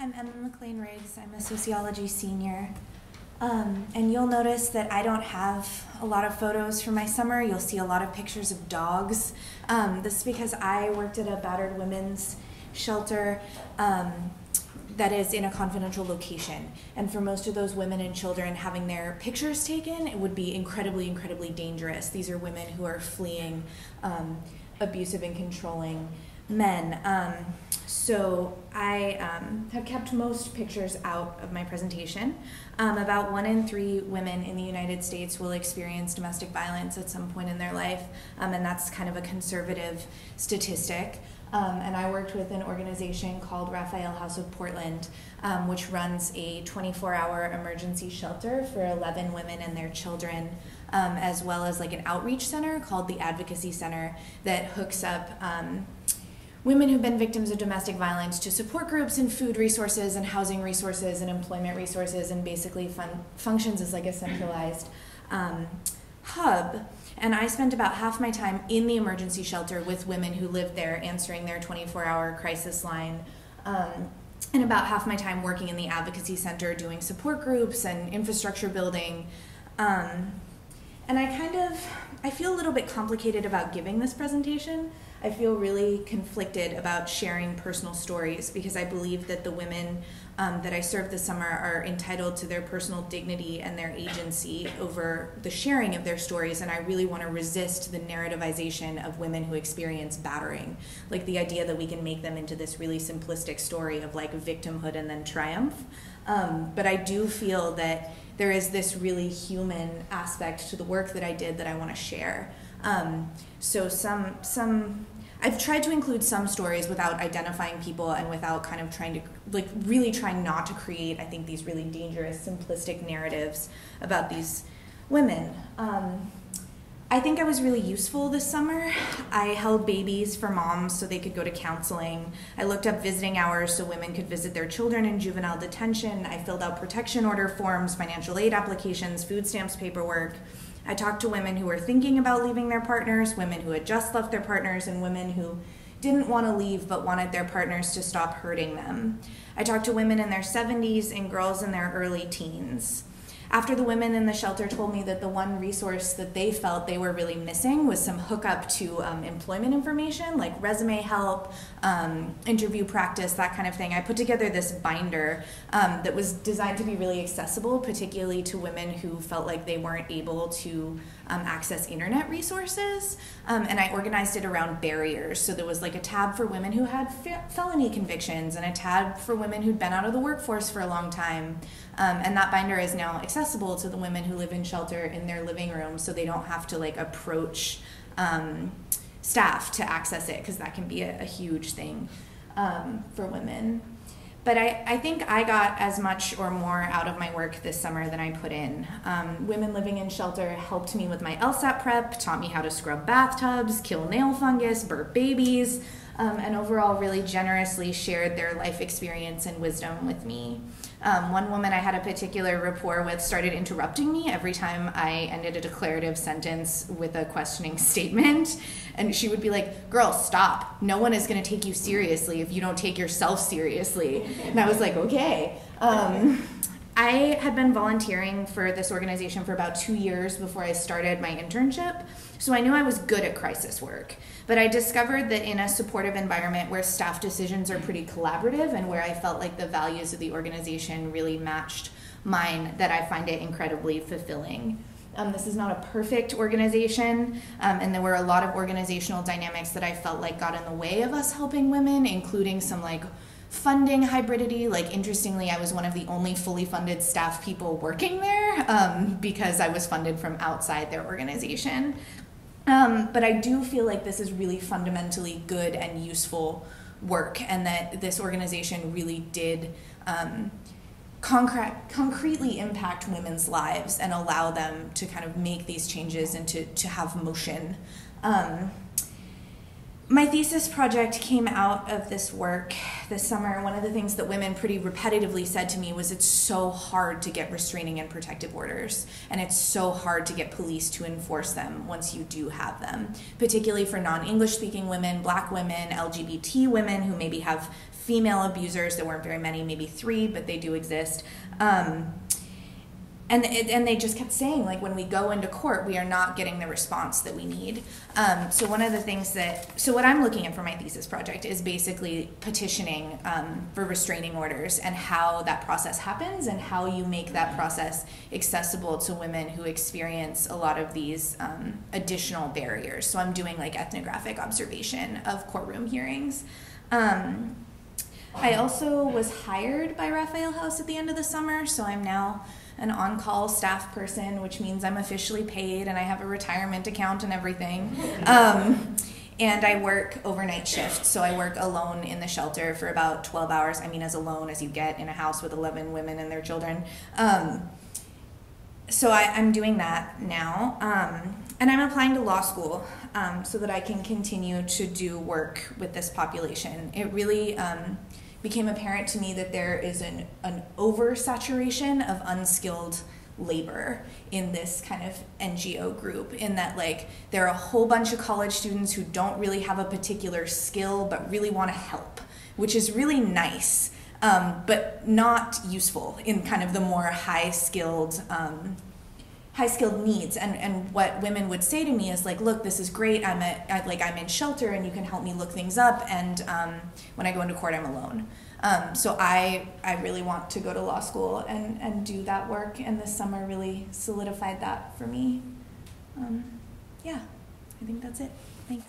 I'm Emma McLean-Riggs. I'm a sociology senior. And you'll notice that I don't have a lot of photos from my summer. You'll see a lot of pictures of dogs. This is because I worked at a battered women's shelter that is in a confidential location. And for most of those women and children, having their pictures taken, it would be incredibly, incredibly dangerous. These are women who are fleeing abusive and controlling men. So I have kept most pictures out of my presentation. About 1 in 3 women in the United States will experience domestic violence at some point in their life, and that's kind of a conservative statistic. And I worked with an organization called Raphael House of Portland, which runs a 24-hour emergency shelter for 11 women and their children, as well as like an outreach center called the Advocacy Center that hooks up women who've been victims of domestic violence to support groups and food resources and housing resources and employment resources, and basically functions as like a centralized hub. And I spent about half my time in the emergency shelter with women who lived there, answering their 24-hour crisis line, and about half my time working in the advocacy center, doing support groups and infrastructure building. And I feel a little bit complicated about giving this presentation. I feel really conflicted about sharing personal stories because I believe that the women that I served this summer are entitled to their personal dignity and their agency over the sharing of their stories, and I really want to resist the narrativization of women who experience battering, like the idea that we can make them into this really simplistic story of like victimhood and then triumph. But I do feel that there is this really human aspect to the work that I did that I want to share. So I've tried to include some stories without identifying people and without kind of trying to, like, really trying not to create, I think, these really dangerous, simplistic narratives about these women. I think I was really useful this summer. I held babies for moms so they could go to counseling. I looked up visiting hours so women could visit their children in juvenile detention. I filled out protection order forms, financial aid applications, food stamps paperwork. I talked to women who were thinking about leaving their partners, women who had just left their partners, and women who didn't want to leave but wanted their partners to stop hurting them. I talked to women in their 70s and girls in their early teens. After the women in the shelter told me that the one resource that they felt they were really missing was some hookup to employment information, like resume help, interview practice, that kind of thing, I put together this binder that was designed to be really accessible, particularly to women who felt like they weren't able to access internet resources, and I organized it around barriers. So there was like a tab for women who had felony convictions and a tab for women who'd been out of the workforce for a long time. And that binder is now accessible to the women who live in shelter in their living room, so they don't have to like approach staff to access it, because that can be a huge thing for women. But I think I got as much or more out of my work this summer than I put in. Women living in shelter helped me with my LSAT prep, taught me how to scrub bathtubs, kill nail fungus, burp babies, and overall really generously shared their life experience and wisdom with me. One woman I had a particular rapport with started interrupting me every time I ended a declarative sentence with a questioning statement. And she would be like, "Girl, stop. No one is going to take you seriously if you don't take yourself seriously." And I was like, okay. I had been volunteering for this organization for about 2 years before I started my internship, so I knew I was good at crisis work. But I discovered that in a supportive environment where staff decisions are pretty collaborative and where I felt like the values of the organization really matched mine, that I find it incredibly fulfilling. This is not a perfect organization, and there were a lot of organizational dynamics that I felt like got in the way of us helping women, including some like funding hybridity. Like, interestingly, I was one of the only fully funded staff people working there because I was funded from outside their organization. But I do feel like this is really fundamentally good and useful work, and that this organization really did concretely impact women's lives and allow them to kind of make these changes and to have motion. My thesis project came out of this work this summer. One of the things that women pretty repetitively said to me was it's so hard to get restraining and protective orders, and it's so hard to get police to enforce them once you do have them, particularly for non-English speaking women, Black women, LGBT women who maybe have female abusers. There weren't very many, maybe 3, but they do exist. And they just kept saying, like, when we go into court, we are not getting the response that we need. So one of the things so what I'm looking at for my thesis project is basically petitioning for restraining orders and how that process happens and how you make that process accessible to women who experience a lot of these additional barriers. So I'm doing like ethnographic observation of courtroom hearings. I also was hired by Raphael House at the end of the summer, so I'm now an on-call staff person, which means I'm officially paid and I have a retirement account and everything. And I work overnight shift, so I work alone in the shelter for about 12 hours. I mean, as alone as you get in a house with 11 women and their children. So I'm doing that now. And I'm applying to law school so that I can continue to do work with this population. It really became apparent to me that there is an oversaturation of unskilled labor in this kind of NGO group, in that like there are a whole bunch of college students who don't really have a particular skill but really want to help, which is really nice, but not useful in kind of the more high-skilled needs. And what women would say to me is like, look, this is great, I'm in shelter and you can help me look things up, and when I go into court I'm alone. So I really want to go to law school and do that work, and this summer really solidified that for me. Yeah, I think that's it. Thanks.